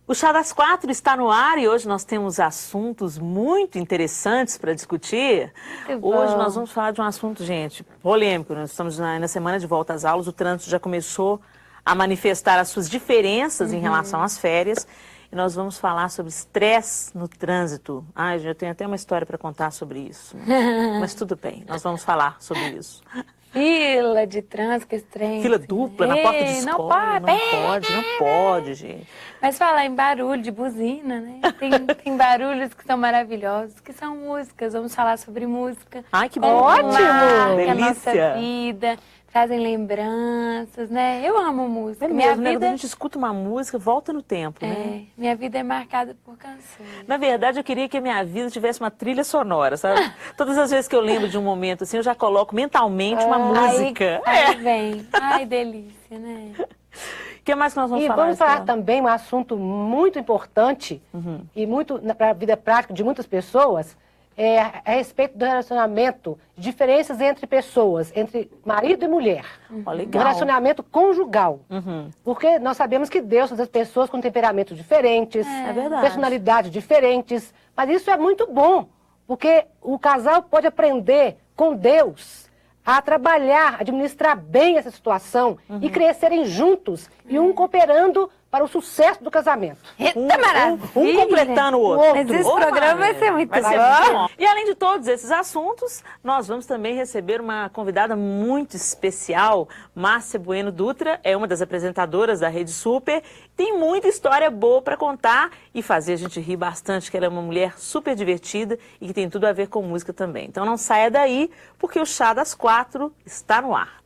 O Chá das Quatro está no ar e hoje nós temos assuntos muito interessantes para discutir. Hoje nós vamos falar de um assunto, gente, polêmico. Nós estamos na semana de volta às aulas, o trânsito já começou a manifestar as suas diferenças em relação às férias. E nós vamos falar sobre estresse no trânsito. Ai, eu tenho até uma história para contar sobre isso. Mas tudo bem, nós vamos falar sobre isso. Fila de trânsito, estranho. Fila dupla na porta de escola, não pode, gente. Mas falar em barulho de buzina, né? Tem barulhos que são maravilhosos, que são músicas. Vamos falar sobre música. Ai, que bom! Ótimo! Delícia! A nossa vida, trazem lembranças, né? Eu amo música. É mesmo, né? Quando a gente escuta uma música, volta no tempo, né? Minha vida é marcada por canções. Na verdade, eu queria que a minha vida tivesse uma trilha sonora, sabe? Todas as vezes que eu lembro de um momento assim, eu já coloco mentalmente uma música. Aí vem. Ai, delícia, né? O que mais que nós vamos falar? E vamos falar também um assunto muito importante e muito para a vida prática de muitas pessoas, a respeito do relacionamento, diferenças entre pessoas, entre marido e mulher. Legal. Um relacionamento conjugal. Porque nós sabemos que Deus faz as pessoas com temperamentos diferentes, personalidades diferentes, mas isso é muito bom, porque o casal pode aprender com Deus a trabalhar, administrar bem essa situação e crescerem juntos e um cooperando para o sucesso do casamento. Eita, maravilha! Um completando o outro. Mas esse programa vai ser muito bom. E além de todos esses assuntos, nós vamos também receber uma convidada muito especial. Márcia Bueno Dutra é uma das apresentadoras da Rede Super. Tem muita história boa para contar e fazer a gente rir bastante, que ela é uma mulher super divertida e que tem tudo a ver com música também. Então não saia daí, porque o Chá das Quatro está no ar.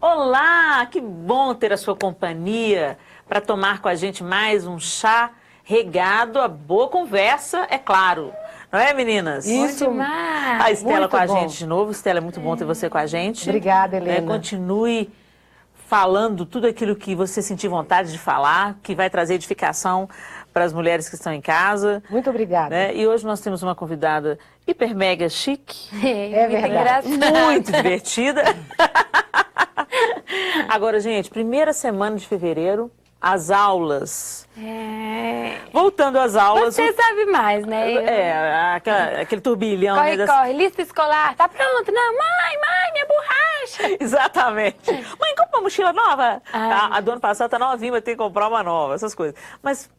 Olá, que bom ter a sua companhia para tomar com a gente mais um chá regado a boa conversa, é claro. Não é, meninas? Isso. demais. A Estela Muito com a bom. gente de novo. Estela, é muito bom ter você com a gente. Obrigada, Helena. Continue falando tudo aquilo que você sentir vontade de falar, que vai trazer edificação para as mulheres que estão em casa. Muito obrigada. Né? E hoje nós temos uma convidada hiper mega chique. É verdade. Muito divertida. Agora, gente, primeira semana de fevereiro, as aulas. Voltando às aulas. Você sabe mais, né? Aquele turbilhão. Corre, né, corre, lista escolar, tá pronto? Não, mãe, minha borracha. Exatamente. Mãe, compra uma mochila nova. A do ano passado tá novinha, vai ter que comprar uma nova, essas coisas. Mas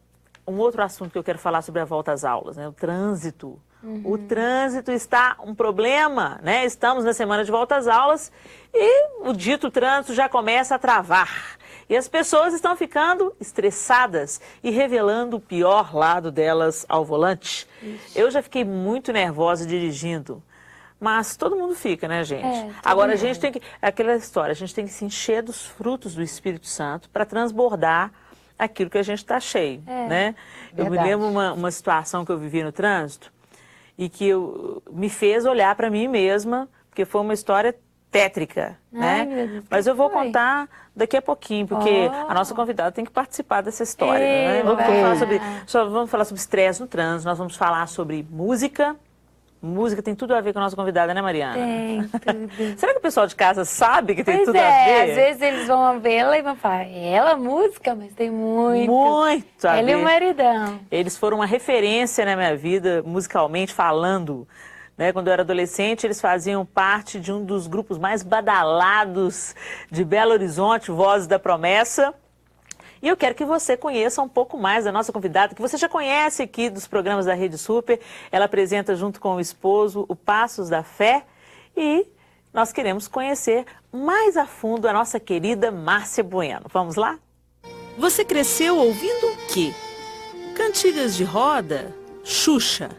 um outro assunto que eu quero falar sobre a volta às aulas, né? O trânsito. O trânsito está um problema, né? Estamos na semana de volta às aulas e o dito trânsito já começa a travar. E as pessoas estão ficando estressadas e revelando o pior lado delas ao volante. Eu já fiquei muito nervosa dirigindo. Mas todo mundo fica, né, gente? Agora a gente tem que... Aquela história, a gente tem que se encher dos frutos do Espírito Santo para transbordar aquilo que a gente está cheio, né? Eu me lembro uma situação que eu vivi no trânsito e que me fez olhar para mim mesma, porque foi uma história tétrica, né? Meu Deus, mas eu vou foi? contar daqui a pouquinho, porque a nossa convidada tem que participar dessa história, né? Vamos falar sobre estresse no trânsito, nós vamos falar sobre música. Música tem tudo a ver com a nossa convidada, né, Mariana? Tem tudo. Será que o pessoal de casa sabe que tem Pois tudo a ver? às vezes eles vão vê-la e vão falar, ela música, mas tem muito. Muito a ver. Ela e o maridão. Eles foram uma referência na minha vida, musicalmente falando. Né? Quando eu era adolescente, eles faziam parte de um dos grupos mais badalados de Belo Horizonte, Vozes da Promessa. E eu quero que você conheça um pouco mais da nossa convidada, que você já conhece aqui dos programas da Rede Super. Ela apresenta junto com o esposo o Passos da Fé e nós queremos conhecer mais a fundo a nossa querida Márcia Bueno. Vamos lá? Você cresceu ouvindo o quê? Cantigas de roda? Xuxa?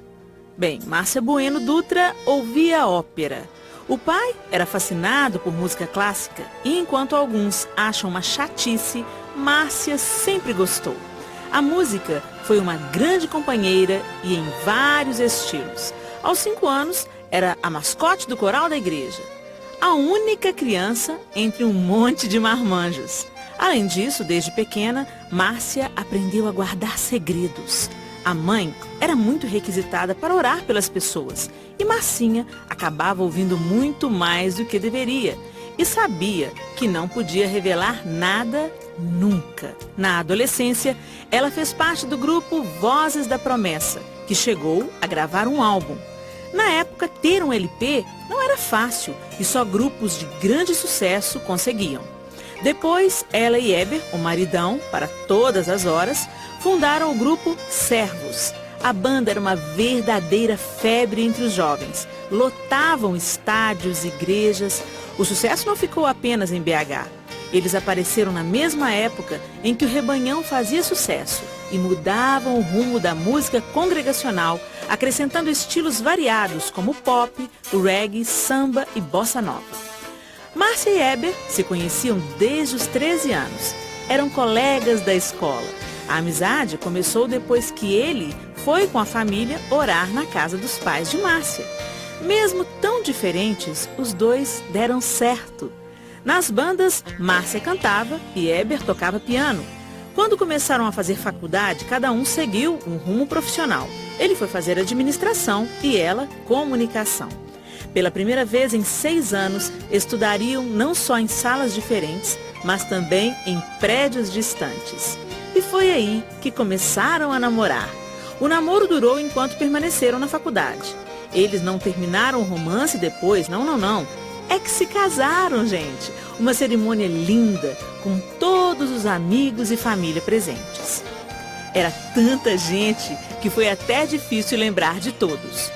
Bem, Márcia Bueno Dutra ouvia ópera. O pai era fascinado por música clássica e enquanto alguns acham uma chatice, Márcia sempre gostou. A música foi uma grande companheira e em vários estilos. Aos 5 anos, era a mascote do coral da igreja. A única criança entre um monte de marmanjos. Além disso, desde pequena, Márcia aprendeu a guardar segredos. A mãe era muito requisitada para orar pelas pessoas e Marcinha acabava ouvindo muito mais do que deveria e sabia que não podia revelar nada nunca. Na adolescência, ela fez parte do grupo Vozes da Promessa, que chegou a gravar um álbum. Na época, ter um LP não era fácil e só grupos de grande sucesso conseguiam. Depois, ela e Heber, o maridão, para todas as horas, fundaram o grupo Servos. A banda era uma verdadeira febre entre os jovens. Lotavam estádios, igrejas. O sucesso não ficou apenas em BH. Eles apareceram na mesma época em que o Rebanhão fazia sucesso e mudavam o rumo da música congregacional, acrescentando estilos variados como pop, reggae, samba e bossa nova. Márcia e Heber se conheciam desde os 13 anos. Eram colegas da escola. A amizade começou depois que ele foi com a família orar na casa dos pais de Márcia. Mesmo tão diferentes, os dois deram certo. Nas bandas, Márcia cantava e Heber tocava piano. Quando começaram a fazer faculdade, cada um seguiu um rumo profissional. Ele foi fazer administração e ela, comunicação. Pela primeira vez em 6 anos, estudariam não só em salas diferentes, mas também em prédios distantes. E foi aí que começaram a namorar. O namoro durou enquanto permaneceram na faculdade. Eles não terminaram o romance depois, não. É que se casaram, gente. Uma cerimônia linda, com todos os amigos e família presentes. Era tanta gente que foi até difícil lembrar de todos.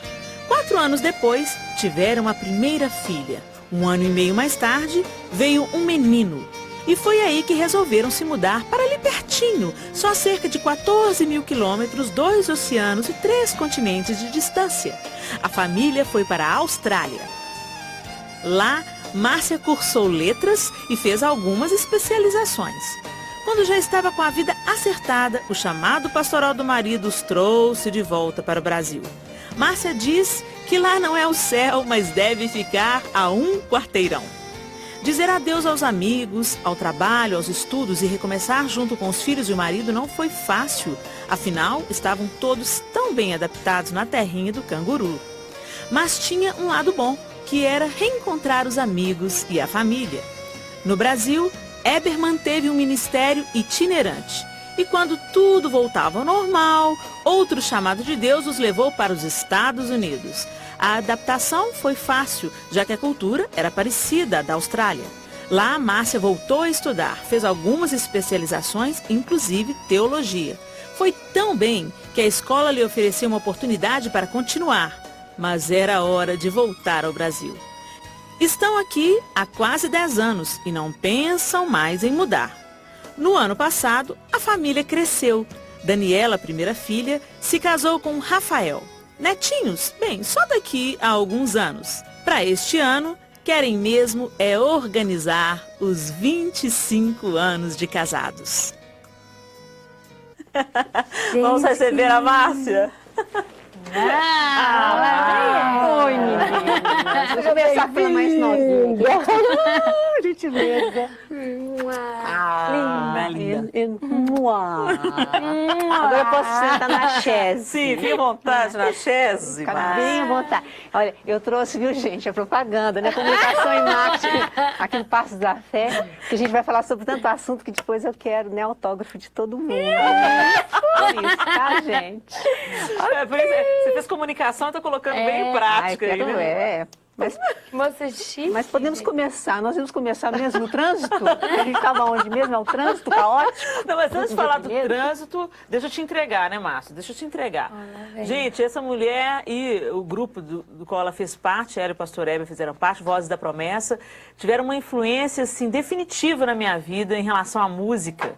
4 anos depois, tiveram a primeira filha. 1 ano e meio mais tarde, veio um menino. E foi aí que resolveram se mudar para ali pertinho, só cerca de 14 mil quilômetros, 2 oceanos e 3 continentes de distância. A família foi para a Austrália. Lá, Márcia cursou letras e fez algumas especializações. Quando já estava com a vida acertada, o chamado pastoral do marido os trouxe de volta para o Brasil. Márcia diz que lá não é o céu, mas deve ficar a um quarteirão. Dizer adeus aos amigos, ao trabalho, aos estudos e recomeçar junto com os filhos e o marido não foi fácil. Afinal, estavam todos tão bem adaptados na terrinha do canguru. Mas tinha um lado bom, que era reencontrar os amigos e a família. No Brasil, Heber manteve um ministério itinerante. E quando tudo voltava ao normal, outro chamado de Deus os levou para os Estados Unidos. A adaptação foi fácil, já que a cultura era parecida à da Austrália. Lá, Márcia voltou a estudar, fez algumas especializações, inclusive teologia. Foi tão bem que a escola lhe ofereceu uma oportunidade para continuar, mas era hora de voltar ao Brasil. Estão aqui há quase 10 anos e não pensam mais em mudar. No ano passado, a família cresceu. Daniela, a primeira filha, se casou com Rafael. Netinhos, bem, só daqui a alguns anos. Para este ano, querem mesmo é organizar os 25 anos de casados. Vamos receber a Márcia? Oi, menina. Deixa eu começar a falar mais novinha. Gentileza. Agora eu posso sentar na chaise. Sim, fique à vontade na chaise. Fica bem à vontade. Olha, eu trouxe, viu, gente, a propaganda, né? Comunicação e marketing aqui no Passos da Fé, que a gente vai falar sobre tanto assunto que depois eu quero, né, autógrafo de todo mundo. Por isso, tá, gente? Você fez comunicação e está colocando bem em prática. Ai, quero, né? Moça chique. Mas podemos começar, nós vamos começar mesmo no trânsito? A gente estava onde mesmo? É o trânsito caótico? Não, mas antes de falar do trânsito, deixa eu te entregar, né, Márcia? Deixa eu te entregar. Gente, essa mulher e o grupo do qual ela fez parte, ela e o pastor Heber fizeram parte, Vozes da Promessa, tiveram uma influência, assim, definitiva na minha vida em relação à música.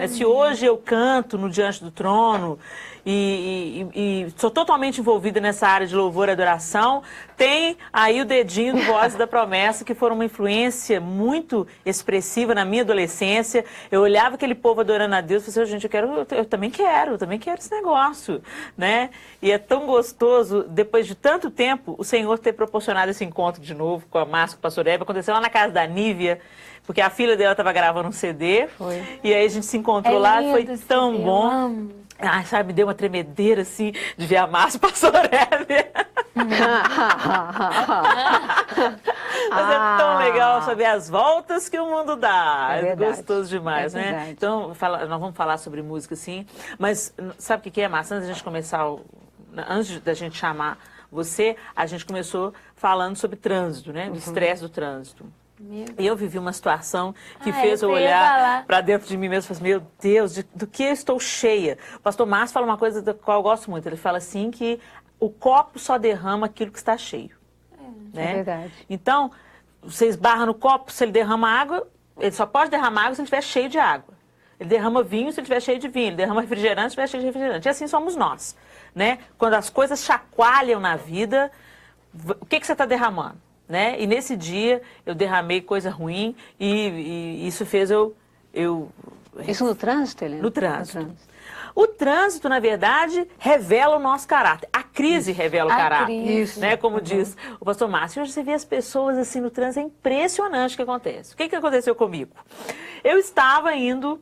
Se hoje eu canto no Diante do Trono e sou totalmente envolvida nessa área de louvor e adoração, tem aí o dedinho do Vozes da Promessa, que foram uma influência muito expressiva na minha adolescência. Eu olhava aquele povo adorando a Deus e falei assim, gente, eu também quero esse negócio, né? E é tão gostoso, depois de tanto tempo, o Senhor ter proporcionado esse encontro de novo com a Márcia, com o pastor Heber. Aconteceu lá na casa da Nívia, porque a filha dela estava gravando um CD. Foi. E aí a gente se encontrou lá, foi tão bom. Ai, sabe, me deu uma tremedeira, assim, de ver a Márcia Passorelli. Mas é tão legal saber as voltas que o mundo dá. É gostoso demais, né? Então, nós vamos falar sobre música, sim. Mas sabe o que é, Márcia? Antes da gente começar, antes da gente chamar você, a gente começou falando sobre trânsito, né? O estresse do trânsito. E eu vivi uma situação que fez eu olhar para dentro de mim mesmo e falar assim, meu Deus, do que eu estou cheia? O pastor Márcio fala uma coisa da qual eu gosto muito. Ele fala assim que o copo só derrama aquilo que está cheio. Né? É verdade. Então, você esbarra no copo, se ele derrama água, ele só pode derramar água se ele estiver cheio de água. Ele derrama vinho se ele estiver cheio de vinho. Ele derrama refrigerante se ele estiver cheio de refrigerante. E assim somos nós. Né? Quando as coisas chacoalham na vida, o que você está derramando? Né? E nesse dia eu derramei coisa ruim e isso fez eu... Isso no trânsito, Helena? No trânsito. O trânsito, na verdade, revela o nosso caráter. A crise revela o caráter. Isso. Né? Como diz o pastor Márcio. Hoje você vê as pessoas assim no trânsito, é impressionante o que acontece. O que aconteceu comigo? Eu estava indo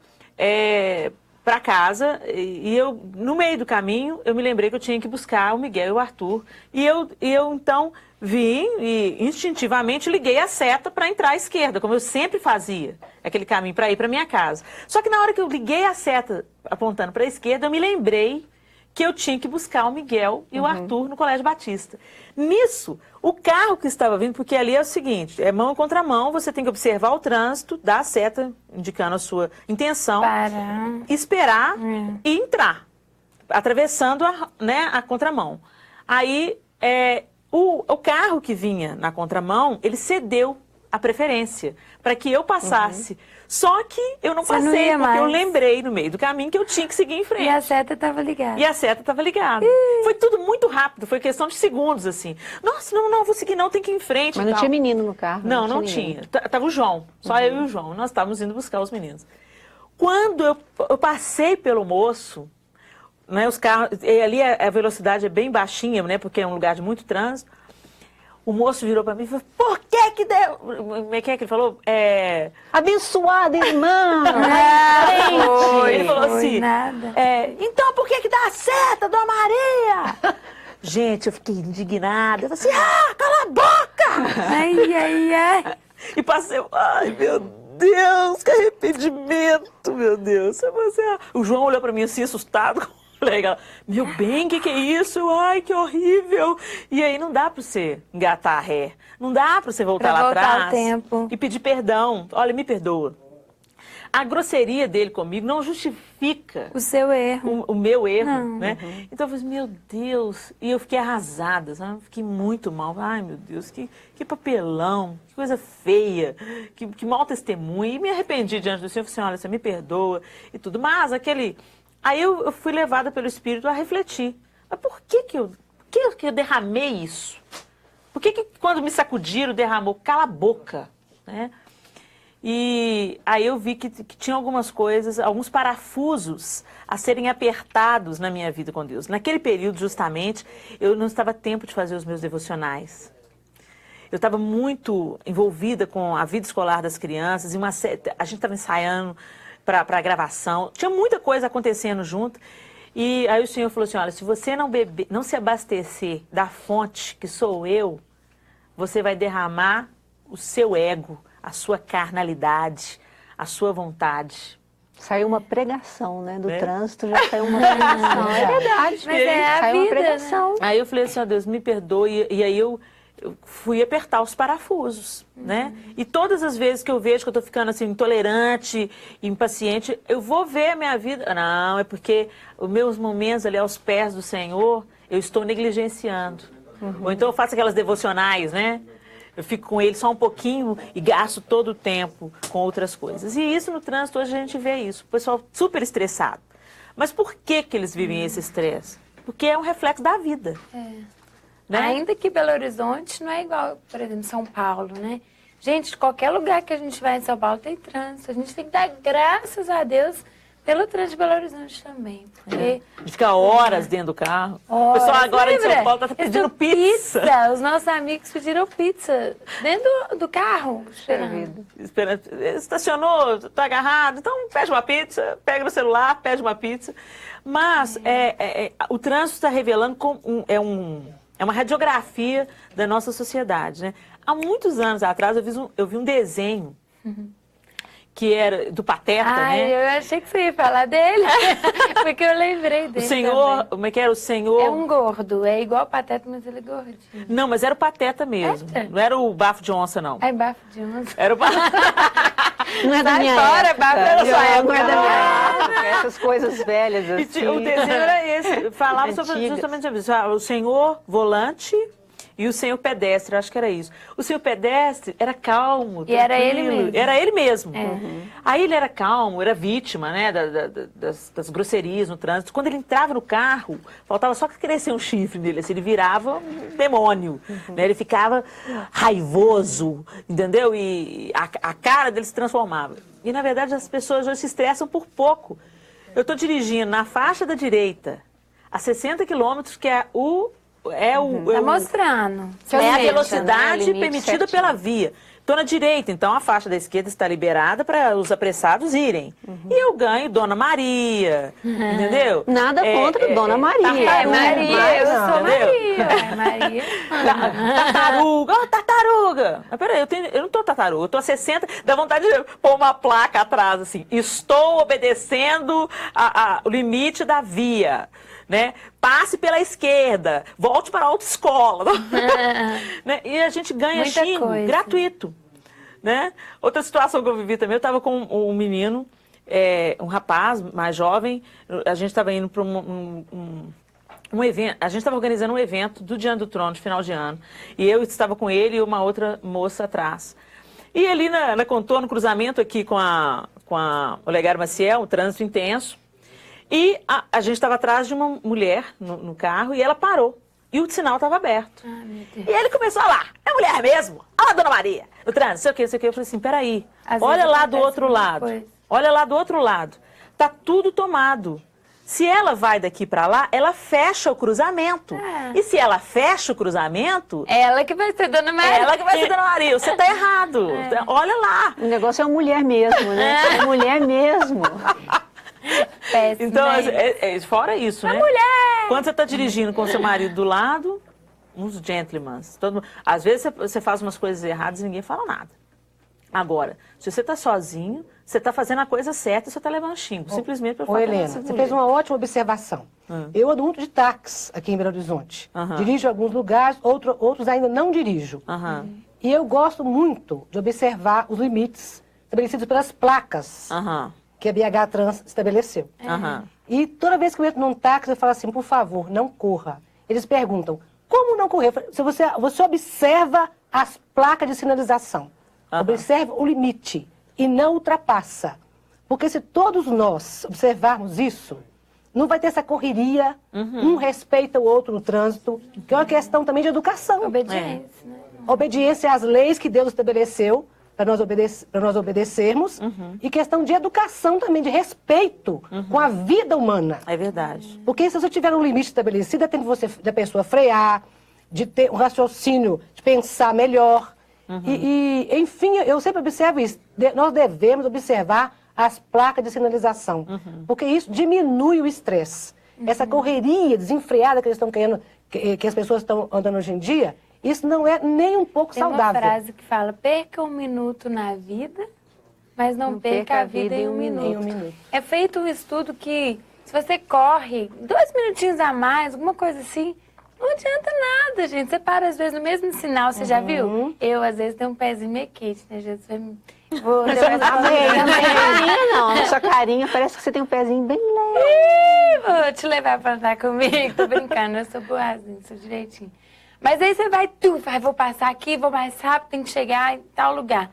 para casa e eu, no meio do caminho, eu me lembrei que eu tinha que buscar o Miguel e o Arthur. E eu então vim e instintivamente liguei a seta para entrar à esquerda, como eu sempre fazia, aquele caminho para ir para minha casa. Só que na hora que eu liguei a seta apontando para a esquerda, eu me lembrei que eu tinha que buscar o Miguel e o Arthur no Colégio Batista. Nisso, o carro que estava vindo, porque ali é o seguinte, é mão contra mão, você tem que observar o trânsito, dar a seta, indicando a sua intenção, esperar e entrar, atravessando a contramão. Aí, o carro que vinha na contramão, ele cedeu a preferência para que eu passasse. Só que eu não passei, porque eu lembrei no meio do caminho que eu tinha que seguir em frente. E a seta estava ligada. E a seta estava ligada. Foi tudo muito rápido, foi questão de segundos, assim. Nossa, não vou seguir não, tem que ir em frente. Mas não tinha menino no carro? Não tinha. Tava o João, só eu e o João. Nós estávamos indo buscar os meninos. Quando eu passei pelo moço, né, os carros, e ali a velocidade é bem baixinha, né, porque é um lugar de muito trânsito. O moço virou para mim e falou, por que deu... Como é que ele falou? Abençoada irmã! Ele falou assim, então por que dá a seta, Dona Maria? Gente, eu fiquei indignada. Eu falei assim, cala a boca! Ai. E passei, ai, meu Deus, que arrependimento, meu Deus. O João olhou para mim assim, assustado. Legal. Meu bem, que é isso? Ai, que horrível. E aí não dá para você engatar a ré. Não dá para você voltar lá atrás tempo. E pedir perdão. Olha, me perdoa. A grosseria dele comigo não justifica o seu erro. O meu erro, né? Então eu falei, meu Deus. E eu fiquei arrasada, sabe? Fiquei muito mal. Ai, meu Deus, que papelão, que coisa feia, que mau testemunho. E me arrependi diante do Senhor. Eu falei assim, olha, você me perdoa e tudo. Mas Aí eu fui levada pelo Espírito a refletir. Mas por que eu derramei isso? Por que quando me sacudiram, derramou? Cala a boca, né? E aí eu vi que tinha algumas coisas, alguns parafusos a serem apertados na minha vida com Deus. Naquele período, justamente, eu não estava a tempo de fazer os meus devocionais. Eu estava muito envolvida com a vida escolar das crianças, e a gente estava ensaiando para a gravação, tinha muita coisa acontecendo junto. E aí o Senhor falou assim, olha, se você não se abastecer da fonte que sou eu, você vai derramar o seu ego, a sua carnalidade, a sua vontade. Saiu uma pregação, né? Do trânsito já saiu uma pregação. É verdade. Mas a saiu vida, uma pregação. Né? Aí eu falei assim, ó Deus, me perdoe. E aí eu fui apertar os parafusos, né? E todas as vezes que eu vejo que eu tô ficando assim, intolerante, impaciente, eu vou ver a minha vida. Não, é porque os meus momentos ali aos pés do Senhor, eu estou negligenciando. Ou então eu faço aquelas devocionais, né? Eu fico com ele só um pouquinho e gasto todo o tempo com outras coisas. E isso no trânsito, hoje a gente vê isso. O pessoal super estressado. Mas por que eles vivem esse estresse? Porque é um reflexo da vida. Né? Ainda que Belo Horizonte não é igual, por exemplo, São Paulo, né? Gente, qualquer lugar que a gente vai em São Paulo tem trânsito. A gente tem que dar graças a Deus Pelo trânsito de Belo Horizonte também. Porque De ficar horas dentro do carro. O Horas, pessoal agora em São lembra? Paulo tá pedindo Esse pizza. Os nossos amigos pediram pizza dentro do carro, esperando. Estacionou, tá agarrado, então pede uma pizza, pega no celular, pede uma pizza. Mas o trânsito está revelando é uma radiografia da nossa sociedade, né? Há muitos anos atrás eu vi um desenho que era do Pateta, Ai, né? eu achei que você ia falar dele, porque eu lembrei O dele senhor, também. como é que era? O senhor... É um gordo, é igual o Pateta, mas ele é gordinho. Não, mas era o Pateta mesmo. É? Não era o Bafo de Onça, não. Ai, bafo de onça. Era o Bafo... Não é da Sai minha fora, época. Bárbara, da sua Não época. é da minha época. Essas coisas velhas E assim. o desenho era esse, falava sobre, Antigas. justamente sobre isso. O senhor volante e o senhor pedestre, acho que era isso. O senhor pedestre era calmo, E era ele tranquilo, mesmo. Era ele mesmo. É. Aí ele era calmo, era vítima, né, das grosserias no trânsito. Quando ele entrava no carro, faltava só que crescer um chifre nele, assim, ele virava um demônio, né? Ele ficava raivoso, entendeu? E a cara dele se transformava. E, na verdade, as pessoas hoje se estressam por pouco. Eu estou dirigindo na faixa da direita, a 60 quilômetros, que é Tá mostrando. é a limite, velocidade né? Limite permitida certinho. pela via. Estou na direita, então a faixa da esquerda está liberada para os apressados irem. E eu ganho Dona Maria, entendeu? Nada contra Dona Maria. É, Maria, eu sou entendeu? Maria. É, Maria. Tartaruga, oh, tartaruga! Mas peraí, eu não tô tartaruga, eu tô a 60, dá vontade de pôr uma placa atrás, assim, estou obedecendo o limite da via, né? Passe pela esquerda, volte para a autoescola. Né? E a gente ganha Muita xingo coisa. gratuito, né? Outra situação que eu vivi também, eu estava com um menino, um rapaz mais jovem, a gente estava indo para um evento, a gente estava organizando um evento do Diante do Trono, de final de ano, e eu estava com ele e uma outra moça atrás. E ali na contorno, cruzamento aqui com o Olegário Maciel, um trânsito intenso, e a gente estava atrás de uma mulher no carro e ela parou. E o sinal estava aberto. Ah, meu Deus. E ele começou a lá, é mulher mesmo? Olha a Dona Maria. No trânsito, sei o que, sei o que. Eu falei assim, peraí, Às olha vezes lá do acontece outro alguma lado. coisa. Olha lá do outro lado. Tá tudo tomado. Se ela vai daqui para lá, ela fecha o cruzamento. E se ela fecha o cruzamento, Ela que vai ser Dona Maria. ela que vai ser Dona Maria. Você tá errado. Olha lá. O negócio é uma mulher mesmo, né? É mulher mesmo. Péssimo, Então, né? fora isso, né? mulher! Quando você está dirigindo com seu marido do lado, uns gentlemen. Às vezes você faz umas coisas erradas e ninguém fala nada. Agora, se você está sozinho, você está fazendo a coisa certa e você está levando xingo. Simplesmente para Ô, falar. Helena, você fez uma ótima observação. Eu ando muito de táxi aqui em Belo Horizonte. Dirijo em alguns lugares, outros ainda não dirijo. E eu gosto muito de observar os limites estabelecidos pelas placas que a BH Trans estabeleceu. E toda vez que eu entro num táxi, eu falo assim, por favor, não corra. Eles perguntam, como não correr? Eu falo, se você observa as placas de sinalização, observa o limite e não ultrapassa. Porque se todos nós observarmos isso, não vai ter essa correria, um respeita o outro no trânsito, que é uma questão também de educação. Obediência, né? Obediência às leis que Deus estabeleceu para nós obedecermos e questão de educação também, de respeito com a vida humana. É verdade. Porque se você tiver um limite estabelecido, é tempo da pessoa frear, de ter um raciocínio, de pensar melhor. Enfim, eu sempre observo isso. Nós devemos observar as placas de sinalização, porque isso diminui o estresse. Essa correria desenfreada que eles estão querendo, que as pessoas estão andando hoje em dia, isso não é nem um pouco Tem saudável. uma frase que fala, perca um minuto na vida, mas não perca a vida em um minuto. Em um minuto. É feito um estudo que, se você corre 2 minutinhos a mais, alguma coisa assim, não adianta nada, gente. Você para, às vezes, no mesmo sinal, você já viu? Eu, às vezes, tenho um pezinho meio quente, né? Jesus vai me... Vou Não tem carinha, não. Na sua carinha parece que você tem um pezinho bem leve. Ih, vou te levar pra andar comigo. Tô brincando, eu sou boazinha, sou direitinho. Mas aí você vai, vou passar aqui, vou mais rápido, tem que chegar em tal lugar.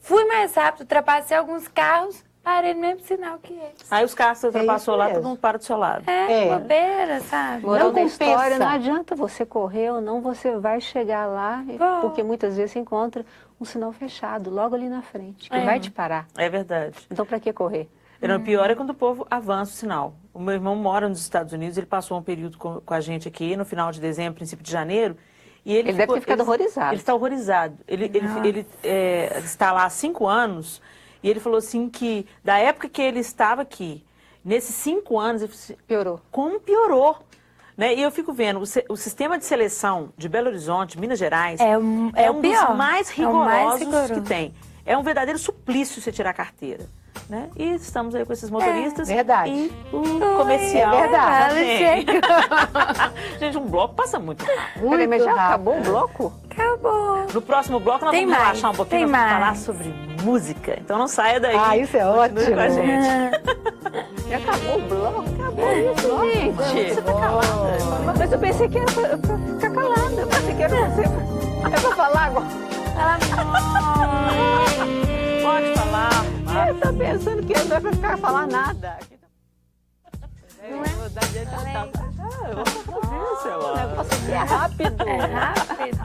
Fui mais rápido, ultrapassei alguns carros, parei no mesmo sinal que eles. Aí os carros que você ultrapassou lá, mesmo. todo mundo para do seu lado. Bobeira, sabe? Moral da compensa. história, não adianta você correr ou não, você vai chegar lá, porque muitas vezes você encontra um sinal fechado logo ali na frente, que vai te parar. É verdade. Então, para que correr? O pior é quando o povo avança o sinal. O meu irmão mora nos Estados Unidos, ele passou um período com a gente aqui no final de dezembro, princípio de janeiro. E ele deve ter ficado horrorizado. Ele está horrorizado. Ele está lá há 5 anos e ele falou assim que da época que ele estava aqui, nesses 5 anos, ele falou assim, Piorou. como piorou? Né? E eu fico vendo, o sistema de seleção de Belo Horizonte, Minas Gerais, é um o pior. dos mais É o mais rigorosos que rigoroso. tem. É um verdadeiro suplício você tirar a carteira. Né? E estamos aí com esses motoristas. verdade. E o comercial. É verdade. também. Gente, um bloco passa muito rápido. Peraí, mas já rápido. acabou o bloco? Acabou. No próximo bloco nós Tem vamos mais, relaxar um pouquinho, tem nós vamos falar mais. sobre música. Então não saia daí. Ah, isso é Continue ótimo. com a gente. Já acabou o bloco? Acabou isso, gente. Você tá calada. Mas eu pensei que era pra ficar calada. Eu pensei que era você. É pra falar agora. Pode falar. Eu tô pensando que não é pra ficar falar nada. Não é? Vou dar direito a Eu vou fazer isso, O negócio aqui é rápido. É rápido.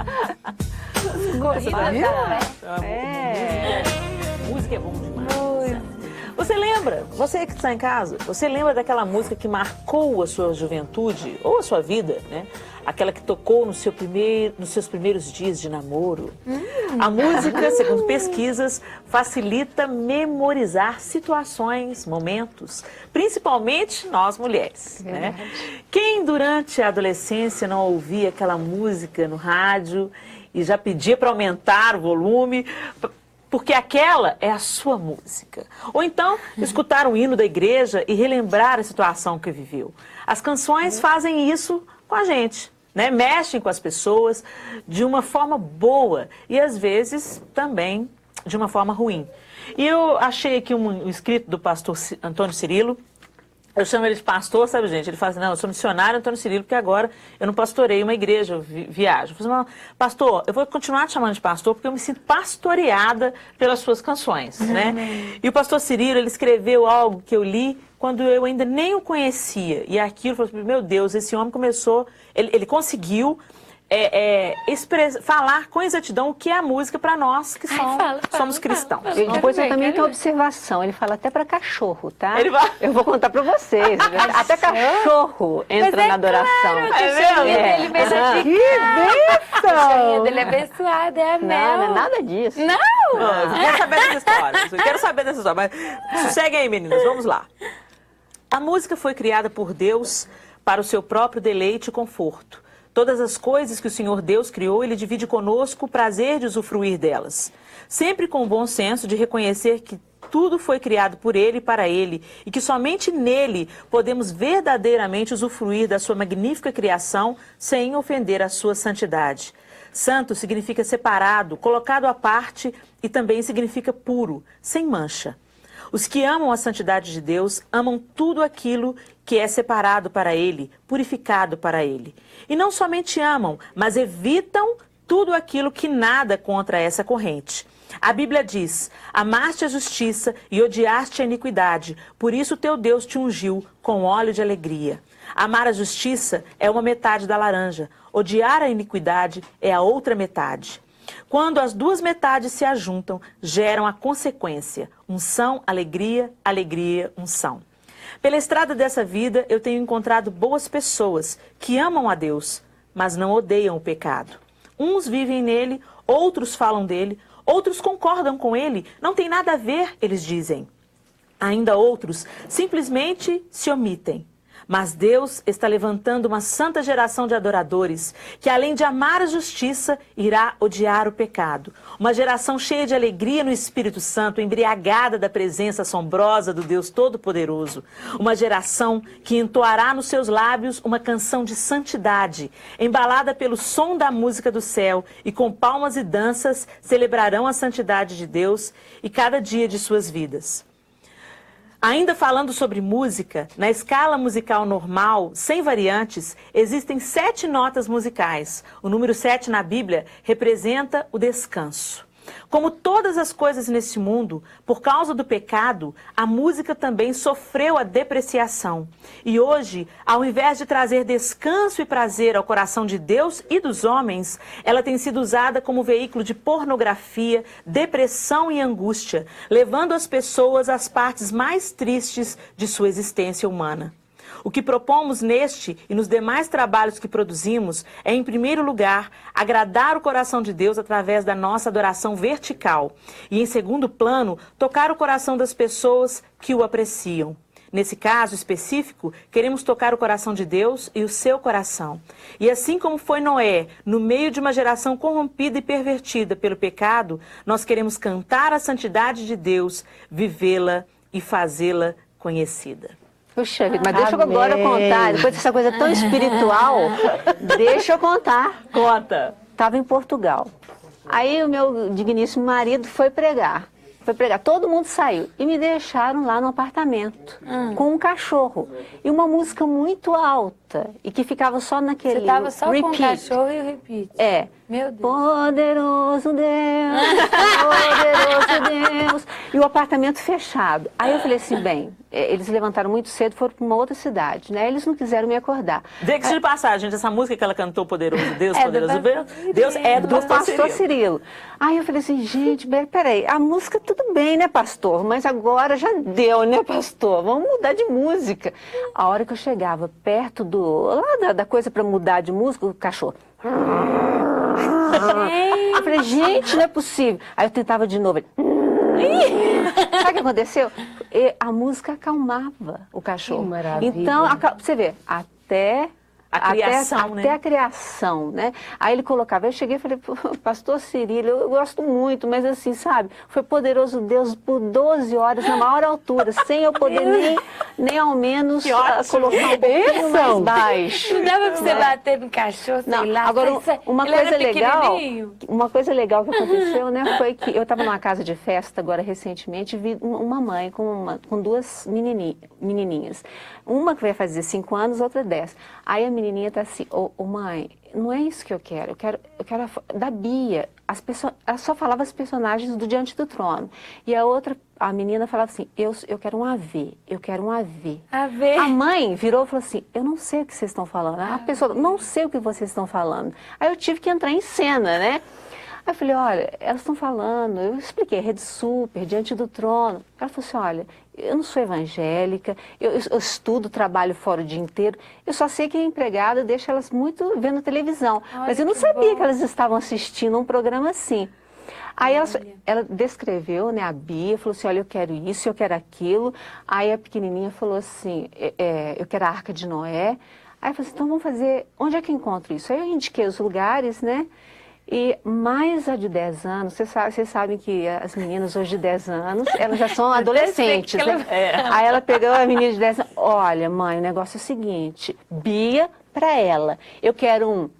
Corrida sabia? da fé. É. Música é bom demais. Você lembra, você que está em casa, você lembra daquela música que marcou a sua juventude ou a sua vida, né? Aquela que tocou nos seus primeiros dias de namoro. A música, segundo pesquisas, facilita memorizar situações, momentos, principalmente nós mulheres. Né? Quem durante a adolescência não ouvia aquela música no rádio e já pedia para aumentar o volume, porque aquela é a sua música. Ou então, escutar o hino da igreja e relembrar a situação que viveu. As canções fazem isso com a gente, né? Mexem com as pessoas de uma forma boa e, às vezes, também de uma forma ruim. E eu achei aqui um escrito do pastor Antônio Cirilo. Eu chamo ele de pastor, sabe, gente? Ele fala assim, não, eu sou missionário Antônio Cirilo, porque agora eu não pastorei uma igreja, eu viajo. Eu falo assim, pastor, eu vou continuar te chamando de pastor, porque eu me sinto pastoreada pelas suas canções, né? E o pastor Cirilo, ele escreveu algo que eu li quando eu ainda nem o conhecia. E aquilo, eu falei assim, meu Deus, esse homem começou, ele conseguiu falar com exatidão o que é a música para nós que somos cristãos. E depois eu também tenho observação. Ele fala até pra cachorro, tá? Ele vai- Eu vou contar pra vocês. Até cachorro entra na adoração. Claro, É o testemunho mesmo? dele mesmo Aham. de Que O testemunho bênção! dele é abençoado, é a Não, mel. não é nada disso. Não! Eu quero saber dessa história. Eu quero saber dessa história. Mas sosseguem aí, meninas. Vamos lá. A música foi criada por Deus para o seu próprio deleite e conforto. Todas as coisas que o Senhor Deus criou, Ele divide conosco o prazer de usufruir delas. Sempre com o bom senso de reconhecer que tudo foi criado por Ele e para Ele, e que somente nele podemos verdadeiramente usufruir da sua magnífica criação sem ofender a sua santidade. Santo significa separado, colocado à parte e também significa puro, sem mancha. Os que amam a santidade de Deus amam tudo aquilo que é separado para Ele, purificado para Ele. E não somente amam, mas evitam tudo aquilo que nada contra essa corrente. A Bíblia diz, amaste a justiça e odiaste a iniquidade, por isso teu Deus te ungiu com óleo de alegria. Amar a justiça é uma metade da laranja, odiar a iniquidade é a outra metade. Quando as duas metades se ajuntam, geram a consequência, unção, alegria, alegria, unção. Pela estrada dessa vida, eu tenho encontrado boas pessoas que amam a Deus, mas não odeiam o pecado. Uns vivem nele, outros falam dele, outros concordam com ele, não tem nada a ver, eles dizem. Ainda outros simplesmente se omitem. Mas Deus está levantando uma santa geração de adoradores que, além de amar a justiça, irá odiar o pecado. Uma geração cheia de alegria no Espírito Santo, embriagada da presença assombrosa do Deus Todo-Poderoso. Uma geração que entoará nos seus lábios uma canção de santidade, embalada pelo som da música do céu, e com palmas e danças celebrarão a santidade de Deus e cada dia de suas vidas. Ainda falando sobre música, na escala musical normal, sem variantes, existem 7 notas musicais. O número 7 na Bíblia representa o descanso. Como todas as coisas nesse mundo, por causa do pecado, a música também sofreu a depreciação. E hoje, ao invés de trazer descanso e prazer ao coração de Deus e dos homens, ela tem sido usada como veículo de pornografia, depressão e angústia, levando as pessoas às partes mais tristes de sua existência humana. O que propomos neste e nos demais trabalhos que produzimos é, em primeiro lugar, agradar o coração de Deus através da nossa adoração vertical e, em segundo plano, tocar o coração das pessoas que o apreciam. Nesse caso específico, queremos tocar o coração de Deus e o seu coração. E assim como foi Noé, no meio de uma geração corrompida e pervertida pelo pecado, nós queremos cantar a santidade de Deus, vivê-la e fazê-la conhecida. Puxa vida, mas deixa eu agora contar, depois dessa coisa tão espiritual, deixa eu contar. Conta! Estava em Portugal. Aí o meu digníssimo marido foi pregar. Todo mundo saiu e me deixaram lá no apartamento com um cachorro e uma música muito alta e que ficava só naquele Você tava só repeat. com o cachorro e o repeat. É. Meu Deus. Poderoso Deus, poderoso Deus. E o apartamento fechado. Aí eu falei assim, bem, eles levantaram muito cedo, foram para uma outra cidade, né? Eles não quiseram me acordar. Diga-se de passagem, gente, essa música que ela cantou, Poderoso Deus, É do Poderoso pastor Deus, Deus é do Do pastor Cirilo. Cirilo. Aí eu falei assim, gente, peraí, a música tudo bem, né, pastor? Mas agora já deu, né, pastor? Vamos mudar de música. A hora que eu chegava perto da coisa para mudar de música, o cachorro. Eu falei, gente, não é possível. Aí eu tentava de novo. Sabe o que aconteceu? A música acalmava o cachorro. Que maravilha. Então, você vê, até A criação, até né? a criação, né? Aí ele colocava, eu cheguei e falei, pastor Cirilo, eu gosto muito, mas assim, sabe, foi poderoso Deus por 12 horas, na maior altura, sem eu poder nem ao menos colocar um pouquinho mais baixo. Não dava pra você bater no cachorro, sei lá. Agora, uma Ele coisa era legal, pequenininho. uma coisa legal que aconteceu, né, foi que eu estava numa casa de festa agora recentemente, vi uma mãe com duas menininhas. Uma que vai fazer 5 anos, outra 10. Aí a menininha tá assim, ô mãe, não é isso que eu quero da Bia. Ela só falava as personagens do Diante do Trono. E a menina falava assim, eu quero um AV, eu quero um AV. AV. A mãe virou e falou assim, eu não sei o que vocês estão falando. A pessoa, não sei o que vocês estão falando. Aí eu tive que entrar em cena, né? Aí eu falei, olha, elas estão falando, eu expliquei, Rede Super, Diante do Trono. Ela falou assim, olha, eu não sou evangélica, eu estudo, trabalho fora o dia inteiro, eu só sei que a empregada deixa elas muito vendo televisão. Olha, mas eu não que sabia bom. que elas estavam assistindo um programa assim. Aí ela descreveu, né, a Bia, falou assim, olha, eu quero isso, eu quero aquilo. Aí a pequenininha falou assim, eu quero a Arca de Noé. Aí eu falei assim, então vamos fazer, onde é que eu encontro isso? Aí eu indiquei os lugares, né? E mais a de 10 anos, vocês sabem que as meninas hoje de 10 anos, elas já são adolescentes, né? Aí ela pegou a menina de 10 anos, olha mãe, o negócio é o seguinte, Bia pra ela, eu quero um...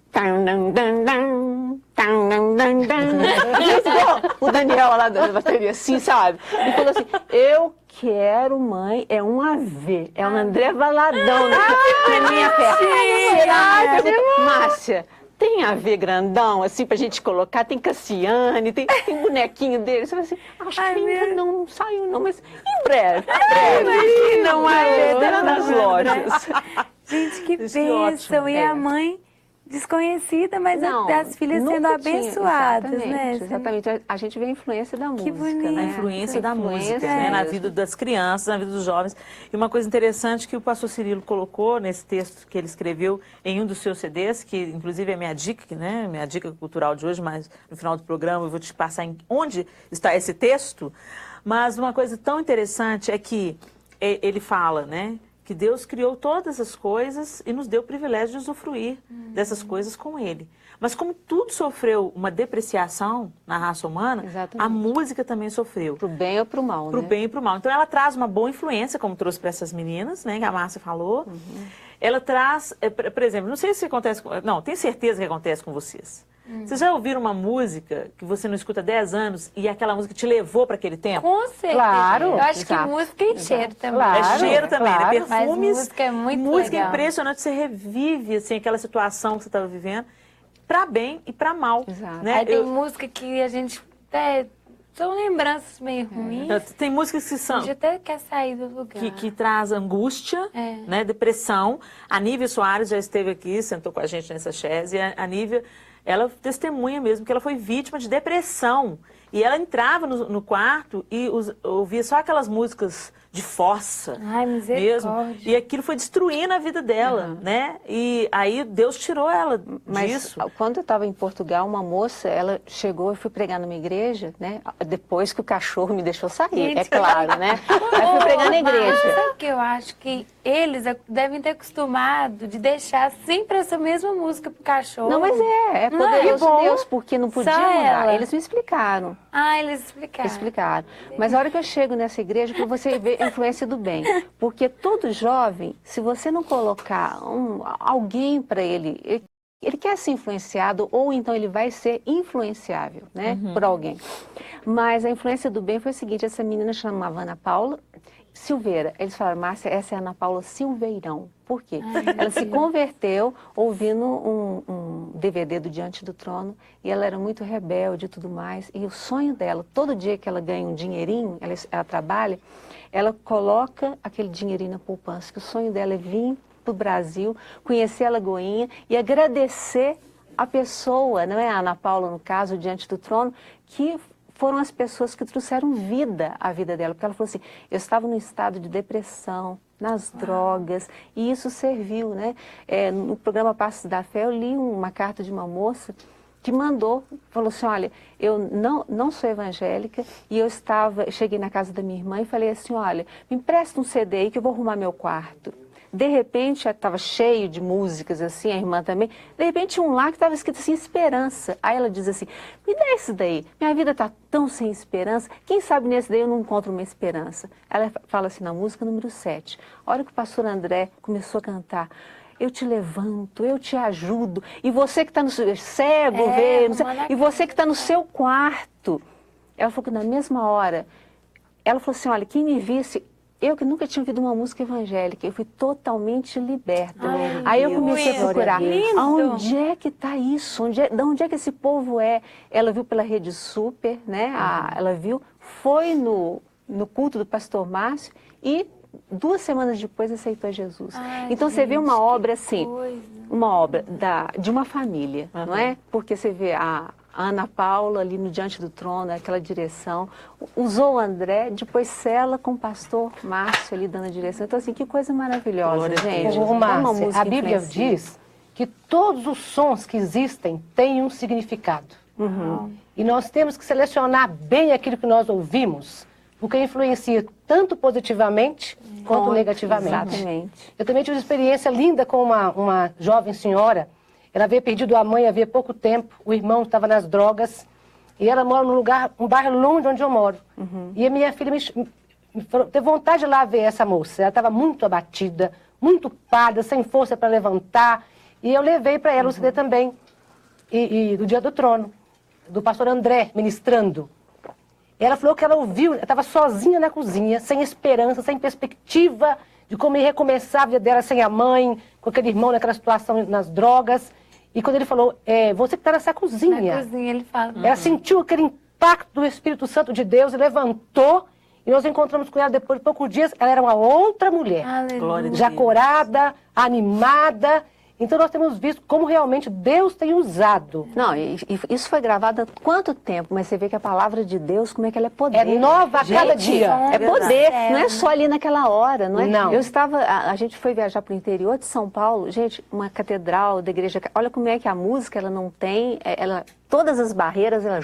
O Daniel lá da bateria, assim, sabe? E falou assim, eu quero, mãe, é um AV, é um André Valadão na minha festa. Márcia, tem AV grandão, assim, pra gente colocar? Tem Cassiane, tem bonequinho dele. Você fala assim, acho que ainda não saiu não, mas em breve. Não é nas lojas. Gente, que Isso é ótimo. bênção. E a mãe desconhecida, mas as filhas sendo nunca tinha, abençoadas, né? Exatamente. A gente vê a influência da música, bonito. né? A influência da Influência música, né? Na mesmo. vida das crianças, na vida dos jovens. E uma coisa interessante que o pastor Cirilo colocou nesse texto que ele escreveu em um dos seus CDs, que inclusive é minha dica, né? Minha dica cultural de hoje, mas no final do programa eu vou te passar onde está esse texto. Mas uma coisa tão interessante é que ele fala, né? Que Deus criou todas as coisas e nos deu o privilégio de usufruir dessas coisas com Ele. Mas como tudo sofreu uma depreciação na raça humana, Exatamente. a música também sofreu. Pro bem ou pro mal, Pro né? bem e pro mal. Então ela traz uma boa influência, como trouxe para essas meninas, né, que a Márcia falou. Ela traz, por exemplo, não sei se acontece com... Não, tenho certeza que acontece com vocês. Vocês já ouviram uma música que você não escuta há 10 anos e aquela música te levou para aquele tempo? Com certeza. Claro, Eu acho exato, que música e cheiro também. Claro. É cheiro também, claro. né? Mas Perfumes. música é muito música legal. impressionante, você revive assim, aquela situação que você estava vivendo, para bem e para mal. Exato. Né? Aí tem música que a gente até... São lembranças meio ruins. Tem músicas que A são... gente até quer sair do lugar. Que traz angústia, né, depressão. A Nívia Soares já esteve aqui, sentou com a gente nessa chaise, e a Nívia, ela testemunha mesmo que ela foi vítima de depressão. E ela entrava no quarto e ouvia só aquelas músicas de força. Ai, mesmo. misericórdia. E aquilo foi destruindo a vida dela, né? E aí Deus tirou ela disso. Quando eu estava em Portugal, uma moça, ela chegou, eu fui pregar numa igreja, né? Depois que o cachorro me deixou sair, é claro, né? Aí fui pregar na igreja. Sabe o que eu acho? Que eles devem ter acostumado de deixar sempre essa mesma música pro cachorro. Não, mas é Não é? poderoso Bom. Deus, porque não podia Só mudar. ela. Eles me explicaram. Ah, eles explicaram. Explicaram. Mas a hora que eu chego nessa igreja, para você ver a influência do bem. Porque todo jovem, se você não colocar alguém para ele quer ser influenciado ou então ele vai ser influenciável, né, por alguém. Mas a influência do bem foi o seguinte, essa menina chamava Ana Paula Silveira. Eles falaram, Márcia, essa é a Ana Paula Silveirão. Por quê? Ela se converteu ouvindo um DVD do Diante do Trono e ela era muito rebelde e tudo mais. E o sonho dela, todo dia que ela ganha um dinheirinho, ela trabalha, ela coloca aquele dinheirinho na poupança, que o sonho dela é vir para o Brasil, conhecer a Lagoinha e agradecer a pessoa, não é a Ana Paula, no caso, Diante do Trono, que foram as pessoas que trouxeram vida à vida dela. Porque ela falou assim, eu estava num estado de depressão, nas drogas, e isso serviu, né? No programa Passos da Fé, eu li uma carta de uma moça que falou assim, olha, eu não sou evangélica e cheguei na casa da minha irmã e falei assim, olha, me empresta um CD aí que eu vou arrumar meu quarto. De repente, estava cheio de músicas, assim, a irmã também. De repente, um lá que estava escrito assim, esperança. Aí ela diz assim, me dá esse daí. Minha vida está tão sem esperança. Quem sabe nesse daí eu não encontro uma esperança. Ela fala assim, na música número 7. A hora que o pastor André começou a cantar, eu te levanto, eu te ajudo. E você que está no cego, vê, não sei, e você que está no seu quarto. Ela falou que na mesma hora, ela falou assim, olha, quem me visse... Eu que nunca tinha ouvido uma música evangélica, eu fui totalmente liberta. Aí eu comecei a procurar, aonde é que está isso? De onde é que esse povo é? Ela viu pela Rede Super, né? Ela viu, foi no culto do pastor Márcio e 2 semanas depois aceitou Jesus. Então você vê uma obra assim, uma obra de uma família, não é? Porque você vê a Ana Paula ali no Diante do Trono, aquela direção, usou o André, depois Cela com o pastor Márcio ali dando a direção. Então assim, que coisa maravilhosa, gente. Márcia, a Bíblia diz que todos os sons que existem têm um significado. E nós temos que selecionar bem aquilo que nós ouvimos, porque influencia tanto positivamente quanto negativamente. Exatamente. Eu também tive uma experiência linda com uma jovem senhora. Ela havia perdido a mãe havia pouco tempo, o irmão estava nas drogas, e ela mora um bairro longe de onde eu moro. E a minha filha teve vontade de ir lá ver essa moça. Ela estava muito abatida, muito pálida, sem força para levantar. E eu levei para ela o CD também, do Dia do Trono, do pastor André, ministrando. Ela falou que ela ouviu, ela estava sozinha na cozinha, sem esperança, sem perspectiva de como ia recomeçar a vida dela sem a mãe, com aquele irmão naquela situação nas drogas. E quando ele falou, você que está nessa cozinha. Na cozinha ele fala. Ela sentiu aquele impacto do Espírito Santo de Deus e levantou. E nós encontramos com ela depois de poucos dias. Ela era uma outra mulher. Aleluia. Já corada, animada. Então nós temos visto como realmente Deus tem usado. Não, e isso foi gravado há quanto tempo? Mas você vê que a palavra de Deus, como é que ela é poder. É nova a cada dia. É poder, não é só ali naquela hora, não é? Não. A gente foi viajar para o interior de São Paulo, gente, uma catedral da igreja, olha como é que a música, ela não tem, todas as barreiras, ela...